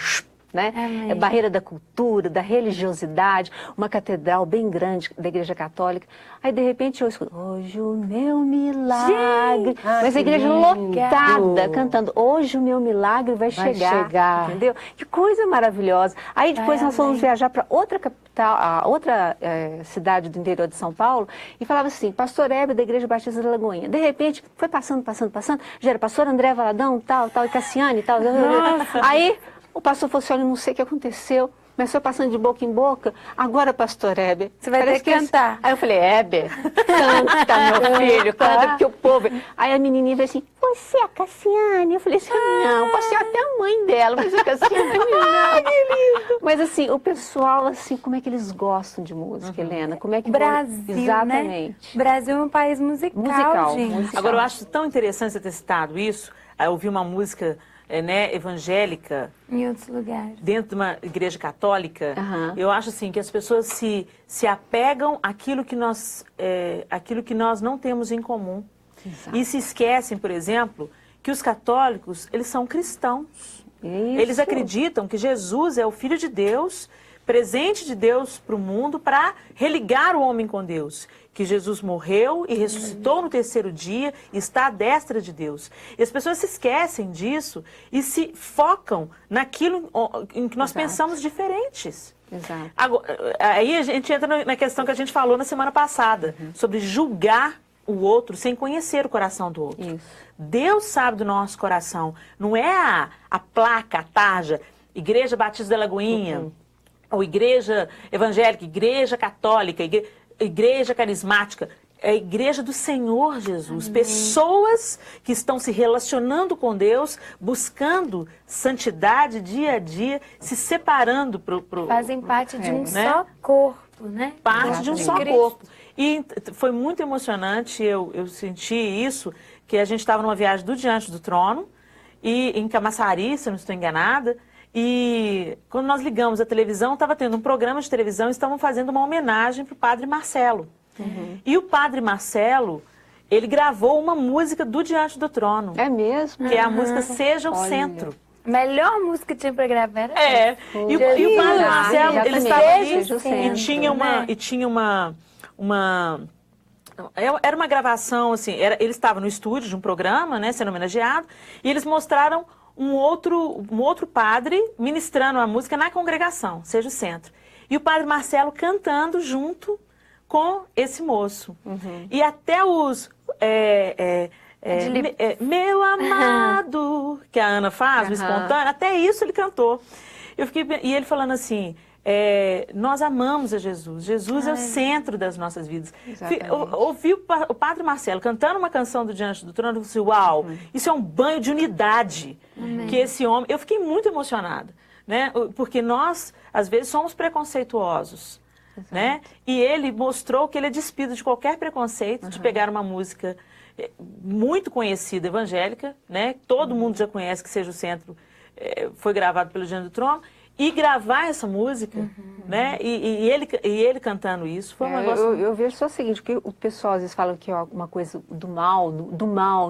né? É barreira da cultura, da religiosidade, uma catedral bem grande da Igreja Católica. Aí, de repente, eu escuto, hoje o meu milagre. Mas a igreja lotada, cantando, hoje o meu milagre vai chegar. Entendeu? Que coisa maravilhosa. Aí, depois, nós fomos viajar para outra capital, outra cidade do interior de São Paulo, e falava assim, pastor Hébio da Igreja Batista da Lagoinha. De repente, foi passando, já era pastor André Valadão, tal, e Cassiane, tal. Aí... o pastor falou assim, olha, não sei o que aconteceu, Começou passando de boca em boca. Agora, pastor Heber, Você vai ter que cantar. Aí eu falei, Heber, canta, meu filho, canta, porque o povo... Aí a menininha veio assim, você é a Cassiane? Eu falei assim, não, pode ser até a mãe dela, mas a Cassiane não. Que lindo. Mas assim, o pessoal, assim, como é que eles gostam de música, Helena? Como é que Brasil, exatamente. né? Brasil é um país musical, gente. musical. Agora, eu acho tão interessante você ter citado isso. Aí eu ouvi uma música né, evangélica Em outros lugares. dentro de uma igreja católica. Aham. Eu acho assim que as pessoas se apegam àquilo que nós não temos em comum. Exato. E se esquecem, por exemplo, que os católicos, eles são cristãos. Isso. Eles acreditam que Jesus é o Filho de Deus, presente de Deus para o mundo, para religar o homem com Deus. Que Jesus morreu e ressuscitou no terceiro dia e está à destra de Deus. E as pessoas se esquecem disso e se focam naquilo em que nós Exato. pensamos diferentes. Exato. Agora, aí a gente entra na questão que a gente falou na semana passada, sobre julgar o outro sem conhecer o coração do outro. Isso. Deus sabe do nosso coração. Não é a placa, a tarja, Igreja Batista da Lagoinha, ou Igreja Evangélica, Igreja Católica, Igreja Carismática. É a Igreja do Senhor Jesus. Amém. Pessoas que estão se relacionando com Deus, buscando santidade dia a dia, se separando Fazem parte de um né? só corpo, né? parte de um só Cristo. corpo. E foi muito emocionante, eu senti isso, que a gente estava numa viagem do Diante do Trono, e em Camaçari, se eu não estou enganada, e quando nós ligamos a televisão, estava tendo um programa de televisão e estavam fazendo uma homenagem para o Padre Marcelo. E o Padre Marcelo, ele gravou uma música do Diante do Trono, É mesmo? que é a música Seja o Olha. Centro. A melhor música que tinha pra gravar era É, e o Padre Jesus, Marcelo, ele exatamente. estava ali Seja o e centro, tinha era uma gravação, assim, ele estava no estúdio de um programa, né, sendo homenageado, e eles mostraram um outro padre ministrando a música na congregação, Seja o Centro. E o Padre Marcelo cantando junto com esse moço. E até os... meu amado, que a Ana faz, o espontâneo, até isso ele cantou. E ele falando assim, nós amamos a Jesus, Jesus é o centro das nossas vidas. Ouvi o Padre Marcelo cantando uma canção do Diante do Trono, eu falei, uau, isso é um banho de unidade, que esse homem... Eu fiquei muito emocionada, né? Porque nós, às vezes, somos preconceituosos. Né? E ele mostrou que ele é despido de qualquer preconceito de pegar uma música muito conhecida, evangélica, né? Todo mundo já conhece que Seja o Centro, foi gravado pelo Diante do Trono, e gravar essa música, né? E ele cantando isso foi um negócio... Eu vejo só o seguinte, que o pessoal às vezes fala que é uma coisa do mal,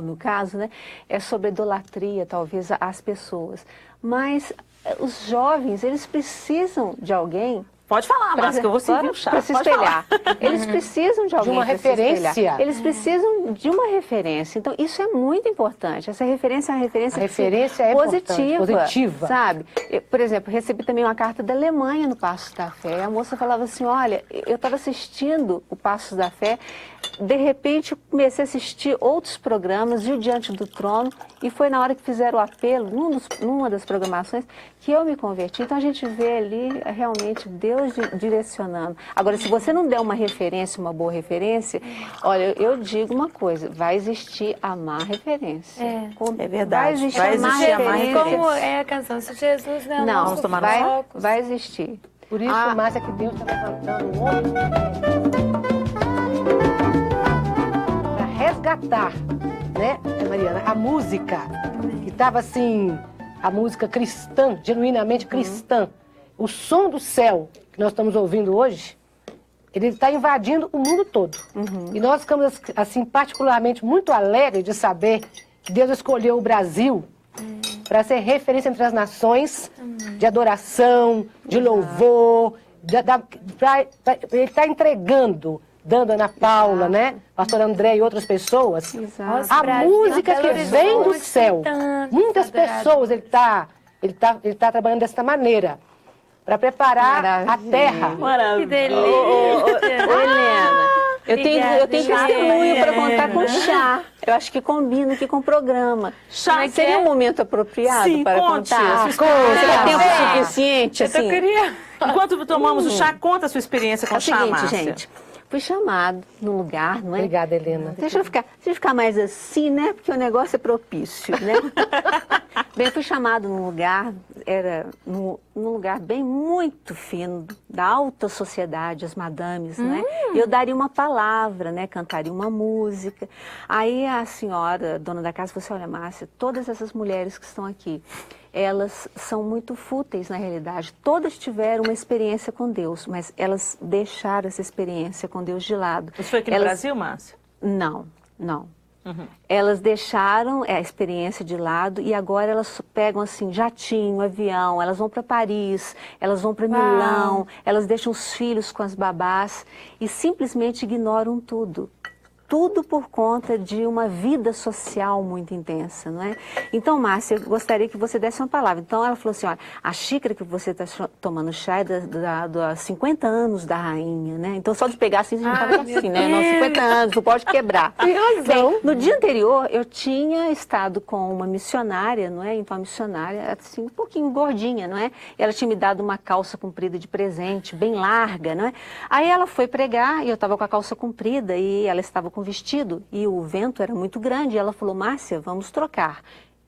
no caso, né? É sobre idolatria, talvez, às pessoas. Mas os jovens, eles precisam de alguém... Pode falar, Márcia, que eu vou seguir o chá. Para se espelhar. Eles precisam de alguém uma pra se espelhar. referência. Eles precisam de uma referência. Então, isso é muito importante. Essa referência é uma referência, A referência é importante, positiva. Sabe? Por exemplo, recebi também uma carta da Alemanha no Passos da Fé. A moça falava assim, olha, eu estava assistindo o Passos da Fé, de repente eu comecei a assistir outros programas, e o Diante do Trono, e foi na hora que fizeram o apelo, numa das programações, que eu me converti. Então a gente vê ali realmente Deus direcionando. Agora, se você não der uma referência, uma boa referência, olha, eu digo uma coisa, vai existir a má referência. É verdade. Vai existir, Vai a má existir a má referência. Como é a canção? Se Jesus não, Não, vamos tomar vai, focos. vai existir. Por isso, Márcia, que Deus está levantando um homem para resgatar, né, Mariana, a música, que estava assim, a música cristã, genuinamente cristã. O som do céu que nós estamos ouvindo hoje, ele está invadindo o mundo todo. E nós ficamos, assim, particularmente muito alegres de saber que Deus escolheu o Brasil para ser referência entre as nações de adoração, de louvor. Ele está entregando, dando a Ana Paula, né? Pastor André e outras pessoas, Exato. a Brasil, música que Belo vem do Horizonte, céu. tantos Muitas adoradores. pessoas ele tá trabalhando dessa maneira para preparar a Maravilha. terra. Que Maravilha. delícia! Ô, Helena, eu tenho Obrigada, testemunho para Helena. contar com chá. Eu acho que combina aqui com o programa. Chá, Seria um momento apropriado Sim, para conte. contar? Sim, Você tem tempo conte. suficiente? Eu tô Assim? curiosa. Enquanto tomamos o chá, conta a sua experiência com É o o chá, seguinte, Márcia. gente. Fui chamado num lugar, não é? Obrigada, Helena. Deixa eu ficar mais assim, né? Porque o negócio é propício, né? Bem, eu fui chamado num lugar, era num lugar bem muito fino, da alta sociedade, as madames, né? E eu daria uma palavra, né? Cantaria uma música. Aí a senhora, dona da casa, falou assim, olha, Márcia, todas essas mulheres que estão aqui, elas são muito fúteis na realidade. Todas tiveram uma experiência com Deus, mas elas deixaram essa experiência com Deus de lado. Isso foi aqui no Brasil, Márcia? Não. Elas deixaram a experiência de lado e agora elas pegam assim jatinho, avião, elas vão para Paris, elas vão para Milão, elas deixam os filhos com as babás e simplesmente ignoram tudo. Tudo por conta de uma vida social muito intensa, não é? Então, Márcia, eu gostaria que você desse uma palavra. Então, ela falou assim, olha, a xícara que você está tomando chá é dos 50 anos da rainha, né? Então, só de pegar assim, a gente estava assim, né? Não, 50 anos, não pode quebrar. Tem razão. Bem, no dia anterior, eu tinha estado com uma missionária, não é? Então, a missionária, assim, um pouquinho gordinha, não é? Ela tinha me dado uma calça comprida de presente, bem larga, não é? Aí ela foi pregar e eu estava com a calça comprida e ela estava com vestido e o vento era muito grande. Ela falou, Márcia, vamos trocar.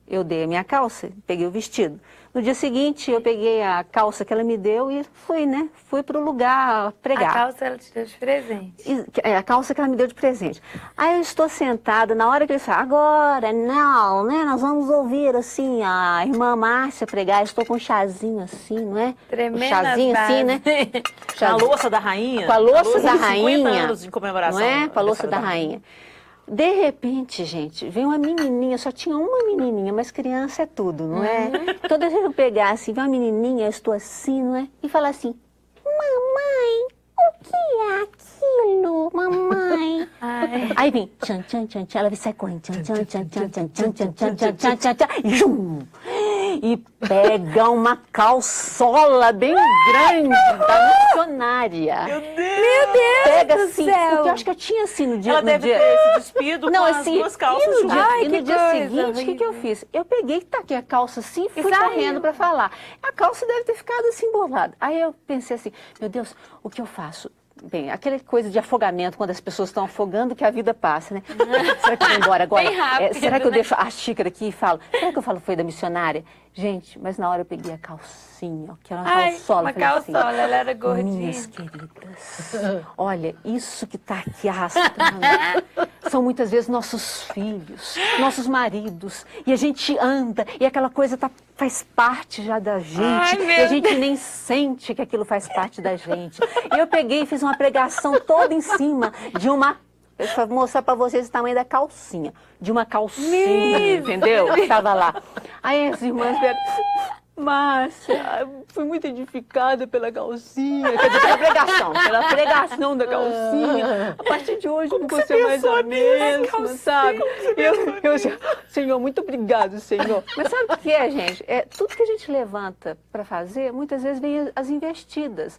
Eu dei a minha calça, peguei o vestido. No dia seguinte, eu peguei a calça que ela me deu e fui, né? Fui para o lugar pregar. A calça ela te deu de presente. A calça que ela me deu de presente. Aí eu estou sentada, na hora que ele fala, agora, não, né? Nós vamos ouvir, assim, a irmã Márcia pregar. Estou com um chazinho assim, não é? Tremendo Um chazinho assim, né? A louça da rainha. Com a louça da de 50 rainha. anos de comemoração. Não é? Com a louça aniversário da rainha. De repente, gente, veio uma menininha, só tinha uma menininha, mas criança é tudo, não é? Toda vez que eu pegar assim, vem uma menininha, eu estou assim, não é? E falar assim, mamãe, o que é aquilo, mamãe? Aí vem, tchan, tchan, tchan, tchan, ela vai sair correndo, tchan, tchan, tchan, tchan, tchan, tchan, tchan, tchan, tchan, tchan, tchan, tchan, e jum! E pega uma calçola bem grande da missionária. Meu Deus! Pega do assim, céu! porque eu acho que eu tinha assim no dia... Ela no deve dia... ter se despido Não, com as assim, duas calças e no juntas. dia, Ai, e que no dia coisa seguinte, o que eu horrível. fiz? Eu peguei, taquei a calça assim, fui saiu. correndo para falar. A calça deve ter ficado assim embolada. Aí eu pensei assim, meu Deus, o que eu faço? Bem, aquela coisa de afogamento, quando as pessoas estão afogando, que a vida passa, né? Será que eu vou embora agora? Bem rápido, Será que eu né? deixo a xícara aqui e falo? Será que eu falo foi da missionária? Gente, mas na hora eu peguei a calcinha, que era uma Ai, calçola. uma falei assim, calçola, ela era gordinha. minhas queridas, olha, isso que está aqui arrastando são muitas vezes nossos filhos, nossos maridos, e a gente anda, e aquela coisa faz parte já da gente, Ai, e meu a gente nem sente que aquilo faz parte da gente. E eu peguei e fiz uma pregação toda em cima de uma... Eu vou mostrar para vocês o tamanho da calcinha. De uma calcinha, entendeu? Que estava lá. Aí as irmãs vieram... Márcia, fui muito edificada pela calcinha. Quer dizer, pela pregação da calcinha. A partir de hoje eu não vou ser mais a mesma, sabe? Eu, Senhor, muito obrigado, Senhor. Mas sabe o que é, gente? Tudo que a gente levanta para fazer, muitas vezes vem as investidas.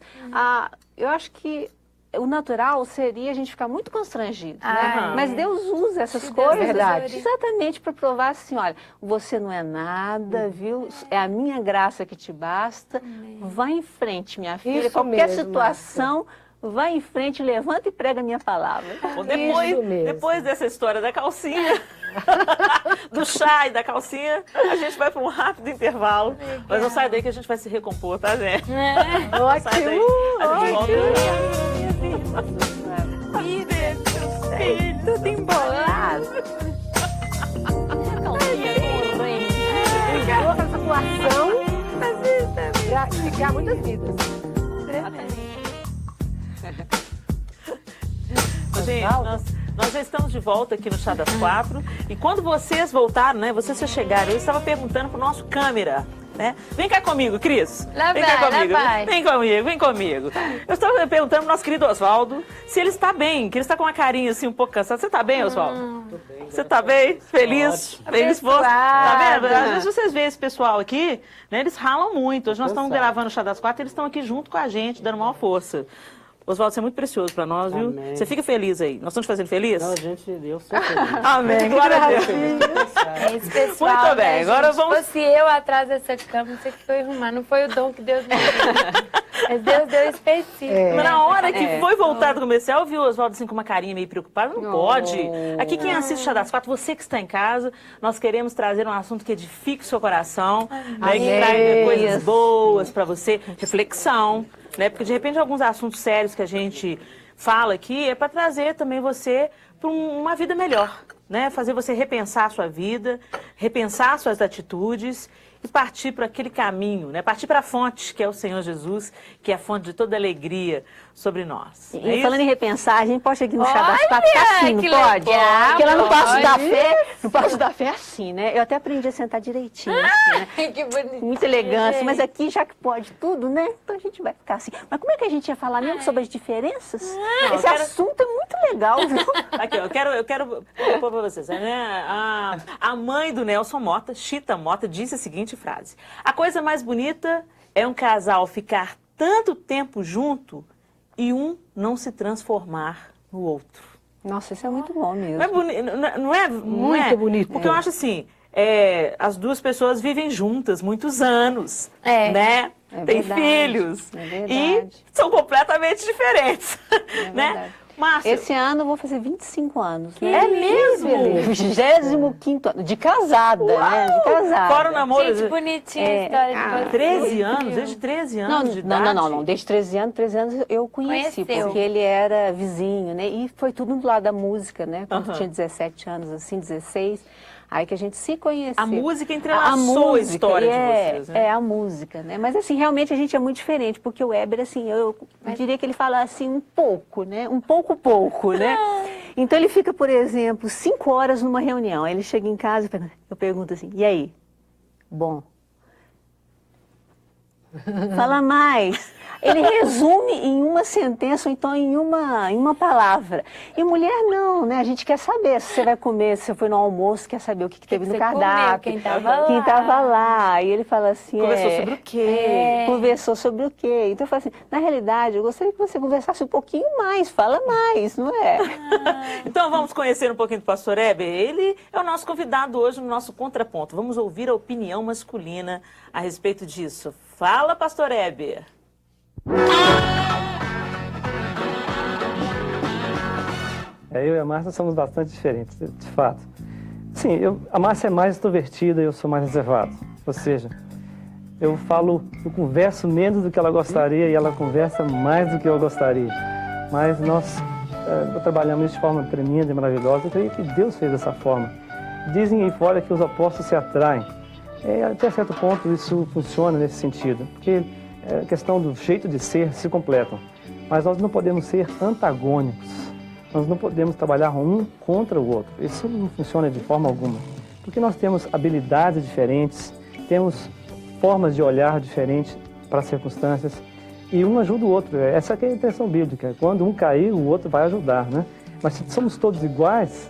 Eu acho que o natural seria a gente ficar muito constrangido, né? Mas Deus usa essas coisas Verdade. exatamente para provar assim, olha, você não é nada, viu? É a minha graça que te basta. Vá em frente, minha filha. Isso Qualquer mesmo, situação, vá em frente, levanta e prega a minha palavra. Bom, Isso mesmo. depois dessa história da calcinha, do chá e da calcinha, a gente vai para um rápido intervalo. Mas não sai daí que a gente vai se recompor, tá, gente? Sai daí. A gente volta. Tudo embolado. Enganou essa situação para ficar muitas vidas. Gente, nós já estamos de volta aqui no Chá das Quatro. E quando vocês voltaram, né? Vocês já chegaram, eu estava perguntando pro nosso câmera, né? Vem cá comigo, Cris. Lá Vem vai, cá comigo. lá vai. Vem comigo. Eu estava perguntando pro nosso querido Oswaldo se ele está bem, que ele está com uma carinha assim um pouco cansado. Você está bem, Oswaldo? Você está bem? Feliz? Feliz você? Tá vendo? Às vezes vocês veem esse pessoal aqui, né? Eles ralam muito. Hoje nós estamos gravando o Chá das Quatro, eles estão aqui junto com a gente, dando maior força. Oswaldo, você é muito precioso para nós, viu? Amém. Você fica feliz aí. Nós estamos te fazendo feliz? Não, gente, eu sou feliz. Amém. Glória a Deus. É esse pessoal, Muito bem, né, agora gente? vamos- Se fosse eu atrás dessa cama, não sei o que foi arrumar. Não foi o dom que Deus me deu. Mas Deus deu específico. Mas na hora que foi voltar do comercial, eu vi o Oswaldo assim com uma carinha meio preocupada. Não pode. Aqui quem assiste Chá das Quatro, você que está em casa, nós queremos trazer um assunto que edifique o seu coração, né, que traga coisas boas para você, reflexão, né? Porque de repente alguns assuntos sérios que a gente fala aqui é para trazer também você para uma vida melhor, né? Fazer você repensar a sua vida, repensar suas atitudes e partir para aquele caminho, né? Partir para a fonte, que é o Senhor Jesus, que é a fonte de toda alegria sobre nós. E falando em repensar, a gente pode chegar aqui no Chá das Olha, Quatro, tá assim, não que pode? legal, Porque lá no Passo da pode. Fé, no Passo da Fé é assim, né? Eu até aprendi a sentar direitinho, assim, né? Que bonitinho. Muita elegância, gente. mas aqui já que pode tudo, né? Então a gente vai ficar assim. Mas como é que a gente ia falar mesmo sobre as diferenças? eu Esse quero- assunto é muito legal, viu? Aqui, ó, eu quero propor para vocês, né? A mãe do Nelson Mota, Chita Mota, disse a seguinte frase: a coisa mais bonita é um casal ficar tanto tempo junto e um não se transformar no outro. Nossa, isso é muito bom mesmo. Não é bonito? Não é? Muito bonito. Porque eu acho assim, as duas pessoas vivem juntas muitos anos, É. né? É Tem verdade, filhos. é verdade. E são completamente diferentes, né? verdade. Márcia, Esse ano eu vou fazer 25 anos, né? é mesmo? 25º ano. De casada, né? De casada. Fora o namoro. Gente, bonitinha a história de vocês. 13 anos, desde 13 anos de idade. Não. Desde 13 anos eu conheci, Conheceu. porque ele era vizinho, né? E foi tudo do lado da música, né? Quando Aham. tinha 17 anos, assim, 16. Aí que a gente se conheceu. A música entrelaçou a história de vocês, né? É, a música, né? Mas assim, realmente a gente é muito diferente, porque o Weber, assim, eu diria que ele fala assim um pouco, né? Um pouco, né? Então ele fica, por exemplo, 5 horas numa reunião. Aí ele chega em casa e eu pergunto assim, e aí? Bom. Fala mais. Ele resume em uma sentença ou então em uma palavra. E mulher não, né? A gente quer saber se você vai comer, se você foi no almoço, quer saber o que teve no você cardápio. comeu, quem tava lá. Quem tava lá. E ele fala assim... Conversou sobre o quê? Conversou sobre o quê? Então eu falo assim, na realidade, eu gostaria que você conversasse um pouquinho mais, fala mais, não é? Então vamos conhecer um pouquinho do pastor Heber. Ele é o nosso convidado hoje no nosso Contraponto. Vamos ouvir a opinião masculina a respeito disso. Fala, pastor Heber. Eu e a Márcia somos bastante diferentes, de fato. Sim, a Márcia é mais extrovertida e eu sou mais reservado. Ou seja, eu converso menos do que ela gostaria e ela conversa mais do que eu gostaria. Mas nós trabalhamos isso de forma tremenda e maravilhosa. Eu creio que Deus fez dessa forma. Dizem aí fora que os opostos se atraem. Até certo ponto isso funciona nesse sentido, porque a questão do jeito de ser se completam. Mas nós não podemos ser antagônicos. Nós não podemos trabalhar um contra o outro. Isso não funciona de forma alguma. Porque nós temos habilidades diferentes, temos formas de olhar diferentes para as circunstâncias e um ajuda o outro. Essa que é a intenção bíblica. Quando um cair, o outro vai ajudar, né? Mas se somos todos iguais,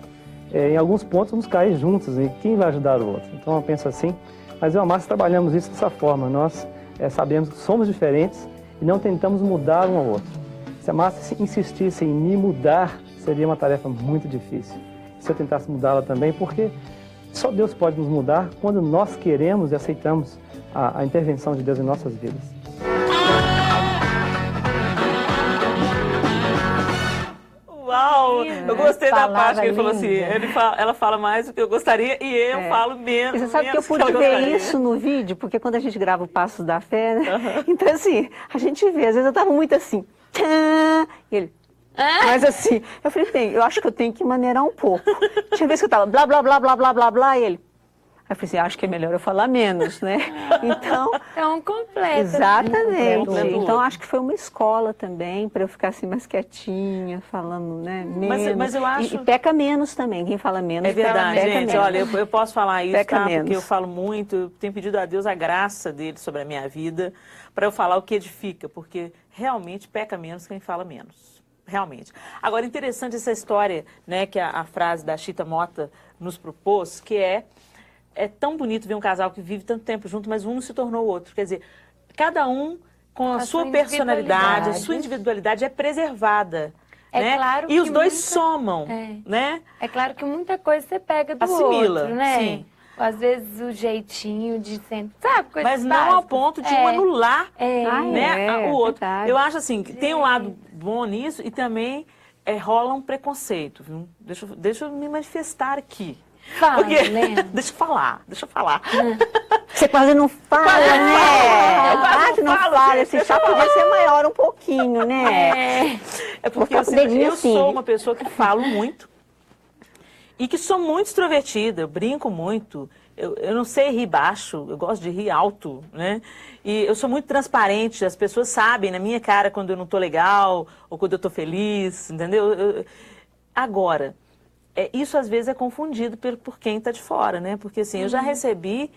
em alguns pontos vamos cair juntos e quem vai ajudar o outro? Então eu penso assim. Mas eu e a Márcia trabalhamos isso dessa forma. Nós sabemos que somos diferentes e não tentamos mudar um ao outro. Se a Márcia insistisse em me mudar, seria uma tarefa muito difícil. Se eu tentasse mudá-la também, porque só Deus pode nos mudar quando nós queremos e aceitamos a intervenção de Deus em nossas vidas. Uau! Eu gostei da Palavra parte que ele falou assim, linda. ela fala mais do que eu gostaria e eu falo menos. E você sabe que eu menos pude ver gostaria. isso no vídeo, porque quando a gente grava o Passos da Fé, né? Então assim, a gente vê, às vezes eu tava muito assim, tchan, e ele... Mas assim, eu falei, eu acho que eu tenho que maneirar um pouco. Tinha vezes que eu tava blá, blá, blá, blá, blá, blá, blá, e ele... Aí eu falei assim, acho que é melhor eu falar menos, né? Então... Então, completa. Exatamente. Completo. Então acho que foi uma escola também, para eu ficar assim mais quietinha, falando, né, menos. Mas eu acho... E peca menos também, quem fala menos. É verdade, peca gente. menos. Olha, eu posso falar isso, Peca tá? menos. Porque eu falo muito, eu tenho pedido a Deus a graça dele sobre a minha vida, para eu falar o que edifica, porque realmente peca menos quem fala menos. Realmente. Agora, interessante essa história, né, que a frase da Chita Mota nos propôs, que é tão bonito ver um casal que vive tanto tempo junto, mas um não se tornou o outro. Quer dizer, cada um com a sua personalidade, a sua individualidade é preservada. É né? claro e os que dois muita- somam, né? É claro que muita coisa você pega do Assimila, outro, né? sim. Ou às vezes o jeitinho de sempre, sabe? Coisas Mas não ao básicas. ponto de um anular né, é, o outro. verdade. Eu acho assim, que tem um lado bom nisso e também rola um preconceito. Viu? Deixa eu me manifestar aqui. Fala, Porque, Lena. deixa eu falar. Você quase não fala, né? quase não não falo, fala. gente. Esse chá podia ser maior um pouquinho, né? É porque Vou ficar com o dedinho eu assim. sou uma pessoa que falo muito e que sou muito extrovertida, eu brinco muito, eu não sei rir baixo, eu gosto de rir alto, né? E eu sou muito transparente, as pessoas sabem na minha cara quando eu não tô legal ou quando eu tô feliz, entendeu? Agora, isso às vezes é confundido por quem está de fora, né? Porque assim, eu já recebi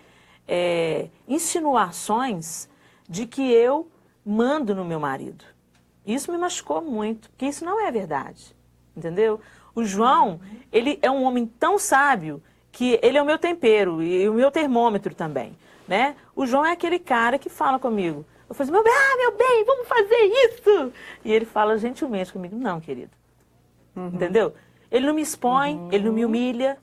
insinuações de que eu mando no meu marido. Isso me machucou muito, porque isso não é verdade, entendeu? O João, ele é um homem tão sábio que ele é o meu tempero e o meu termômetro também, né? O João é aquele cara que fala comigo. Eu falo assim, meu bem, vamos fazer isso! E ele fala gentilmente comigo, não, querido. Entendeu? Ele não me expõe, ele não me humilha,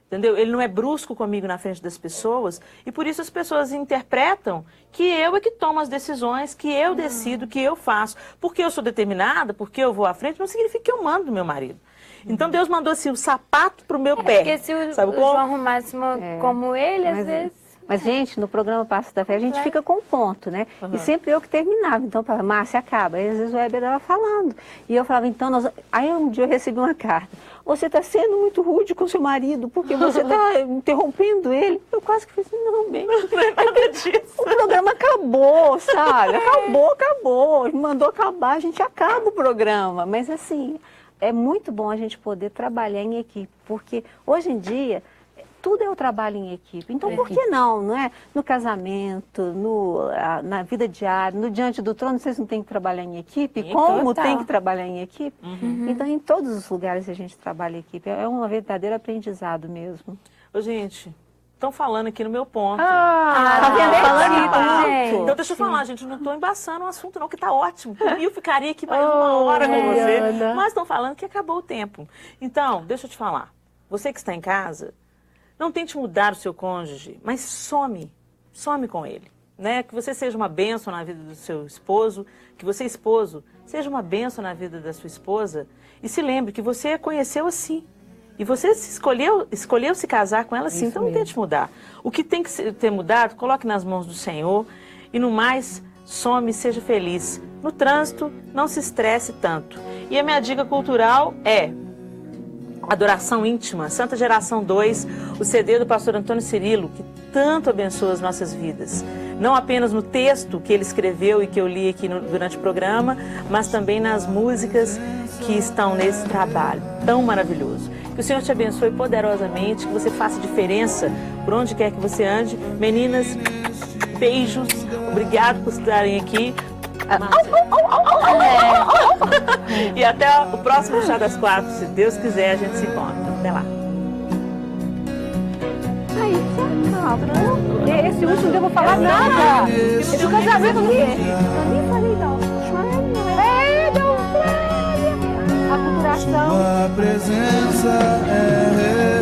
entendeu? Ele não é brusco comigo na frente das pessoas e por isso as pessoas interpretam que eu é que tomo as decisões, que eu decido, que eu faço. Porque eu sou determinada, porque eu vou à frente, não significa que eu mando no meu marido. Então Deus mandou assim o sapato pro meu pé. Porque se o João arrumasse como ele, às vezes... Mas, gente, no programa Passo da Fé, a gente fica com um ponto, né? E sempre eu que terminava. Então, eu falava, Márcia, acaba. Aí, às vezes, o Weber estava falando. E eu falava, então, Aí, um dia eu recebi uma carta. Você está sendo muito rude com seu marido, porque você está interrompendo ele. Eu quase que falei assim, não, bem, Não é nada disso. o programa acabou, sabe? Acabou. Mandou acabar, a gente acaba o programa. Mas, assim, é muito bom a gente poder trabalhar em equipe, porque hoje em dia... Tudo é o trabalho em equipe. Então, por que não é? No casamento, na vida diária, no diante do trono, vocês não têm que trabalhar em equipe? Como tem que trabalhar em equipe? Então, em todos os lugares a gente trabalha em equipe. É um verdadeiro aprendizado mesmo. Ô, gente, estão falando aqui no meu ponto. Tá vendo? Falando em gente. ponto. Então deixa eu falar, gente, não estou embaçando o assunto não, que tá ótimo. Eu ficaria aqui mais uma hora com você, mas estão falando que acabou o tempo. Então, deixa eu te falar, você que está em casa, não tente mudar o seu cônjuge, mas some com ele, né? Que você seja uma bênção na vida do seu esposo, que você, esposo, seja uma bênção na vida da sua esposa e se lembre que você a conheceu assim. E você escolheu se casar com ela assim, então não tente mudar. O que tem que ter mudado, coloque nas mãos do Senhor e no mais, some e seja feliz. No trânsito, não se estresse tanto. E a minha dica cultural é Adoração Íntima, Santa Geração 2, o CD do pastor Antônio Cirilo, que tanto abençoa as nossas vidas. Não apenas no texto que ele escreveu e que eu li aqui durante o programa, mas também nas músicas que estão nesse trabalho tão maravilhoso. Que o Senhor te abençoe poderosamente, que você faça diferença por onde quer que você ande. Meninas, beijos, obrigado por estarem aqui. E até o próximo Chá das Quatro, se Deus quiser, a gente se encontra. Até lá. Aí, tchau. Esse último eu não vou falar nada. Esse casamento aqui. Eu nem falei não. A culturação. Sua presença é